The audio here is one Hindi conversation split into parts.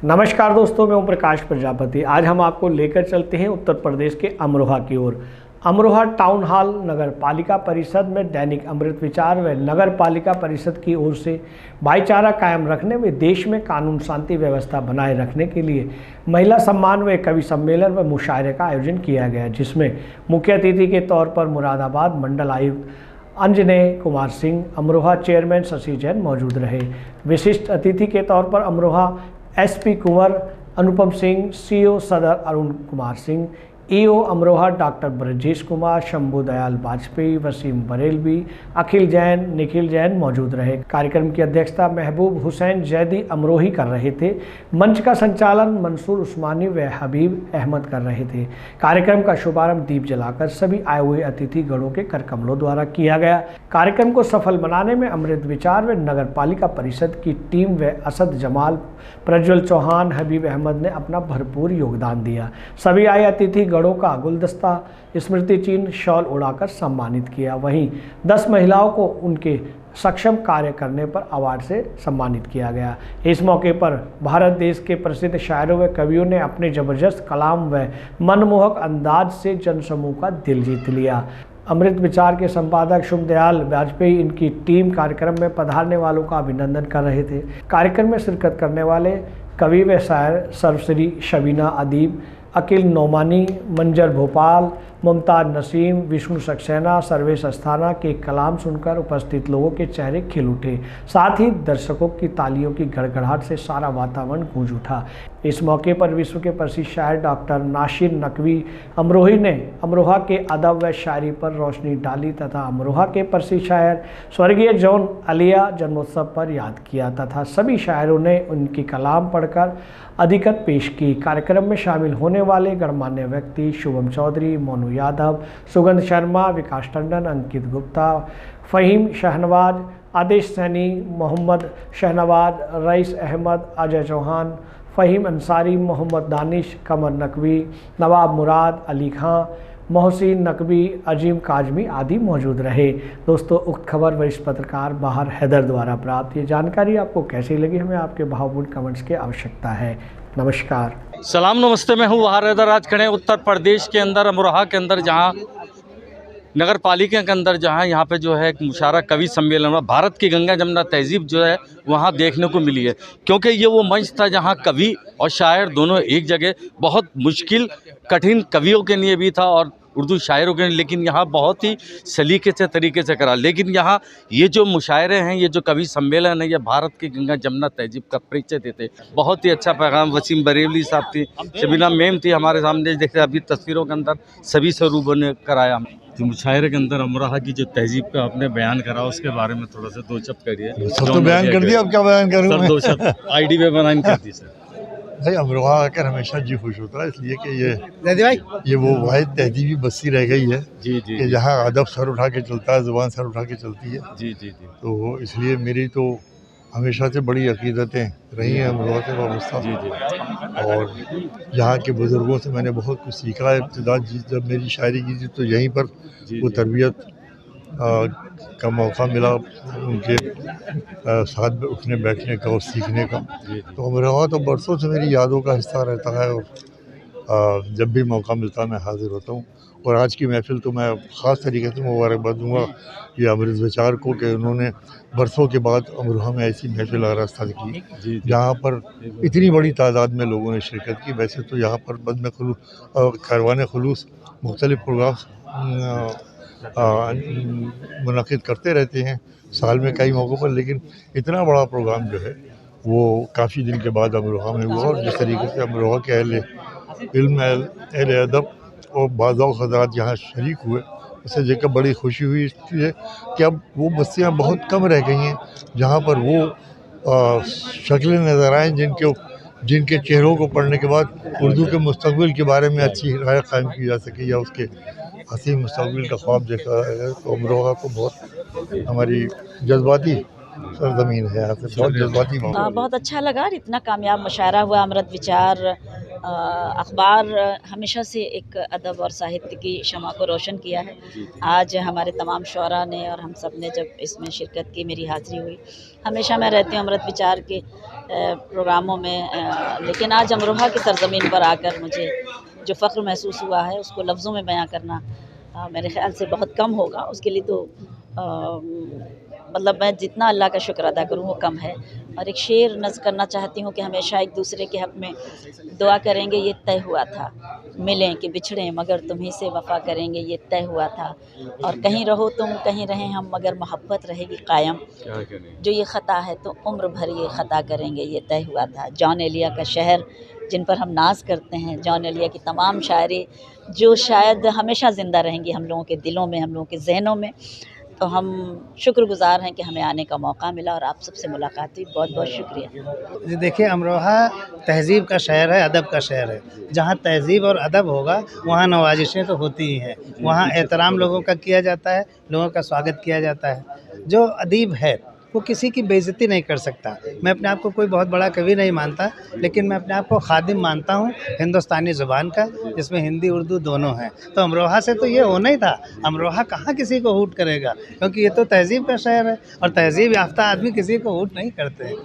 नमस्कार दोस्तों, मैं ओम प्रकाश प्रजापति। आज हम आपको लेकर चलते हैं उत्तर प्रदेश के अमरोहा की ओर। अमरोहा टाउन हॉल नगर पालिका परिषद में दैनिक अमृत विचार व नगर पालिका परिषद की ओर से भाईचारा कायम रखने व देश में कानून शांति व्यवस्था बनाए रखने के लिए महिला सम्मान व कवि सम्मेलन व मुशायरे का आयोजन किया गया, जिसमें मुख्य अतिथि के तौर पर मुरादाबाद मंडल आयुक्त अंजनेय कुमार सिंह, अमरोहा चेयरमैन शशि जैन मौजूद रहे। विशिष्ट अतिथि के तौर पर अमरोहा एसपी कुंवर अनुपम सिंह, सीओ सदर अरुण कुमार सिंह, ईओ अमरोहा डॉक्टर ब्रजेश कुमार, शंभू दयाल वाजपेयी, वसीम बरेलवी, अखिल जैन, निखिल जैन मौजूद रहे। कार्यक्रम की अध्यक्षता महबूब हुसैन जैदी अमरोही कर रहे थे। मंच का संचालन मंसूर उस्मानी व हबीब अहमद कर रहे थे। कार्यक्रम का शुभारंभ दीप जलाकर सभी आए हुए अतिथि गणों के कर कमलों द्वारा किया गया। कार्यक्रम को सफल बनाने में अमृत विचार व नगर पालिका परिषद की टीम व असद जमाल, प्रज्वल चौहान, हबीब अहमद ने अपना भरपूर योगदान दिया। सभी आए अतिथि गणों का गुलदस्ता, स्मृति चिन्ह, शॉल उड़ाकर सम्मानित किया। वहीं 10 महिलाओं को उनके सक्षम कार्य करने पर अवार्ड से सम्मानित किया गया। इस मौके पर भारत देश के प्रसिद्ध शायरों व कवियों ने अपने जबरदस्त कलाम व मनमोहक अंदाज से जनसमूह का दिल जीत लिया। अमृत विचार के संपादक शुभ दयाल वाजपेयी, इनकी टीम कार्यक्रम में पधारने वालों का अभिनंदन कर रहे थे। कार्यक्रम में शिरकत करने वाले कवि व शायर सर्वश्री शबीना अदीब, अकील नौमानी, मंजर भोपाल, मुमताज नसीम, विष्णु सक्सेना, सर्वेश अस्थाना के कलाम सुनकर उपस्थित लोगों के चेहरे खिल उठे। साथ ही दर्शकों की तालियों की गड़गड़ाहट से सारा वातावरण गूंज उठा। इस मौके पर विश्व के प्रसिद्ध शायर डॉक्टर नासिर नकवी अमरोही ने अमरोहा के अदब व शायरी पर रोशनी डाली तथा अमरोहा के प्रसिद्ध शायर स्वर्गीय जॉन आलिया जन्मोत्सव पर याद किया तथा सभी शायरों ने उनकी कलाम पढ़कर अधिकत पेश की। कार्यक्रम में शामिल होने वाले गणमान्य व्यक्ति शुभम चौधरी, मोनू यादव, सुगंध शर्मा, विकास टंडन, अंकित गुप्ता, फ़हीम शहनवाज, आदेश सैनी, मोहम्मद शहनवाज, रईस अहमद, अजय चौहान, फ़हीम अंसारी, मोहम्मद दानिश, कमर नकवी, नवाब मुराद, अली खां, मोहसिन नकवी, अजीम काजमी आदि मौजूद रहे। दोस्तों, उक्त खबर वरिष्ठ पत्रकार बाहर हैदर द्वारा प्राप्त। ये जानकारी आपको कैसी लगी, हमें आपके भावपूर्ण कमेंट्स की आवश्यकता है। नमस्कार, सलाम, नमस्ते। मैं हूँ बाहर हैदर। आज खड़े उत्तर प्रदेश के अंदर अमरोहा के अंदर, जहाँ नगर पालिका के अंदर जहाँ यहाँ पे जो है एक मुशायरा कवि सम्मेलन हुआ। भारत की गंगा जमुना तहजीब जो है वहाँ देखने को मिली है, क्योंकि ये वो मंच था जहाँ कवि और शायर दोनों एक जगह, बहुत मुश्किल कठिन कवियों के लिए भी था और उर्दू शायरों के लिए, लेकिन यहाँ बहुत ही सलीके से तरीके से करा। लेकिन यहाँ ये जो मुशायरे हैं, ये जो कवि सम्मेलन है, ये भारत की गंगा जमुना तहजीब का परिचय देते। बहुत ही अच्छा पैगाम। वसीम बरेलवी साहब थी, शबीना मैम थी हमारे सामने, देखते अभी तस्वीरों के अंदर सभी स्वरूपों ने कराया। तो मुशायरे के अंदर अमरोहा की जो तहजीब का आपने बयान करा, उसके बारे में थोड़ा सा दो शब्द करिए। सब तो बयान कर दिया, अब क्या बयान करूं सर? दो शब्द आईडी पे बयान कर दी सर। भाई, अमरोहा आकर हमेशा जी खुश होता है, इसलिए कि ये वो वाहिद तहजीबी बस्ती रह गई है जी जी कि जहाँ अदब सर उठा के चलता है, ज़ुबान सर उठा के चलती है। जी जी जी। तो इसलिए मेरी तो हमेशा से बड़ी अकीदतें रही हैं अमरोहा से वाबस्ता। जी जी। और यहाँ के बुज़ुर्गों से मैंने बहुत कुछ सीखा है। इब्तिदा जब मेरी शायरी की थी तो यहीं पर वो तरबियत का मौका मिला, उनके साथ में उठने बैठने का और सीखने का। तो अमरोहा तो बरसों से मेरी यादों का हिस्सा रहता है और जब भी मौका मिलता है मैं हाज़िर होता हूँ। और आज की महफ़िल तो मैं ख़ास तरीके से मुबारकबाद दूँगा ये अमृत विचार को कि उन्होंने बरसों के बाद अमरोहा में ऐसी महफ़िल आरास्ता की जहाँ पर इतनी बड़ी तादाद में लोगों ने शिरकत की। वैसे तो यहाँ पर बज़्म कारवान खुलूस मुख्तलिफ़ प्रोग्राम्स मुनक़िद करते रहते हैं साल में कई मौक़ों पर, लेकिन इतना बड़ा प्रोग्राम जो है वो काफ़ी दिन के बाद अमरोहा में हुआ। और जिस तरीके से अमरोहा के अहले इल्म, अहले अदब और बाज़ हज़रात यहाँ शरीक हुए, उसे देखकर बड़ी खुशी हुई, इसलिए कि अब वो बस्तियाँ बहुत कम रह गई हैं जहाँ पर वो शक्लें नज़र आएँ जिनके चेहरों को पढ़ने के बाद उर्दू के मुस्तक़बिल के बारे में अच्छी राय कायम की जा सके या उसके हसीन मुस्तक़बिल का ख्वाब देखा है। तो अमरोहा को बहुत हमारी जज्बाती सरजमीन है, यहाँ से बहुत जज्बाती माहौल। बहुत अच्छा लगा। इतना कामयाब मुशायरा हुआ अमृत विचार अखबार हमेशा से एक अदब और साहित्य की शमा को रोशन किया है। आज हमारे तमाम शुरा ने और हम सब ने जब इसमें शिरकत की, मेरी हाज़िरी हुई। हमेशा मैं रहती हूँ अमृत विचार के प्रोग्रामों में, लेकिन आज अमरोहा की सरज़मीन पर आकर मुझे जो फ़ख्र महसूस हुआ है उसको लफ्ज़ों में बयां करना मेरे ख़्याल से बहुत कम होगा। उसके लिए तो मतलब मैं जितना अल्लाह का शुक्र अदा करूँ वो कम है। और एक शेर नज़्म करना चाहती हूँ कि हमेशा एक दूसरे के हक़ में दुआ करेंगे ये तय हुआ था, मिलें कि बिछड़ें मगर तुम्हीं से वफ़ा करेंगे ये तय हुआ था। और कहीं रहो तुम कहीं रहें हम मगर मोहब्बत रहेगी कायम, जो ये ख़ता है तो उम्र भर ये ख़ता करेंगे ये तय हुआ था। जॉन एलिया का शहर जिन पर हम नाज करते हैं, जॉन एलिया की तमाम शायरी जो शायद हमेशा ज़िंदा रहेंगी हम लोगों के दिलों में, हम लोगों के जहनों में। तो हम शुक्रगुज़ार हैं कि हमें आने का मौका मिला और आप सबसे मुलाकात हुई। बहुत बहुत शुक्रिया। जी देखिए, अमरोहा तहज़ीब का शहर है, अदब का शहर है। जहाँ तहज़ीब और अदब होगा वहाँ नवाजिशें तो होती ही हैं, वहाँ एहतराम लोगों का किया जाता है, लोगों का स्वागत किया जाता है। जो अदीब है वो किसी की बेइज़्ज़ती नहीं कर सकता। मैं अपने आप को कोई बहुत बड़ा कवि नहीं मानता, लेकिन मैं अपने आप को खादिम मानता हूँ हिंदुस्तानी ज़ुबान का, जिसमें हिंदी उर्दू दोनों हैं। तो अमरोहा से तो ये होना ही था। अमरोहा कहाँ किसी को हूट करेगा, क्योंकि ये तो तहज़ीब का शहर है और तहज़ीब याफ्ता आदमी किसी को हूट नहीं करते।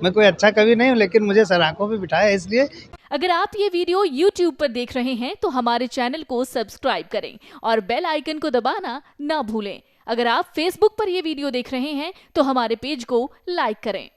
मैं कोई अच्छा कवि नहीं हूँ, लेकिन मुझे सराखों पे बिठाया इसलिए। अगर आप ये वीडियो YouTube पर देख रहे हैं तो हमारे चैनल को सब्सक्राइब करें और बेल आइकन को दबाना ना भूलें। अगर आप Facebook पर ये वीडियो देख रहे हैं तो हमारे पेज को लाइक करें।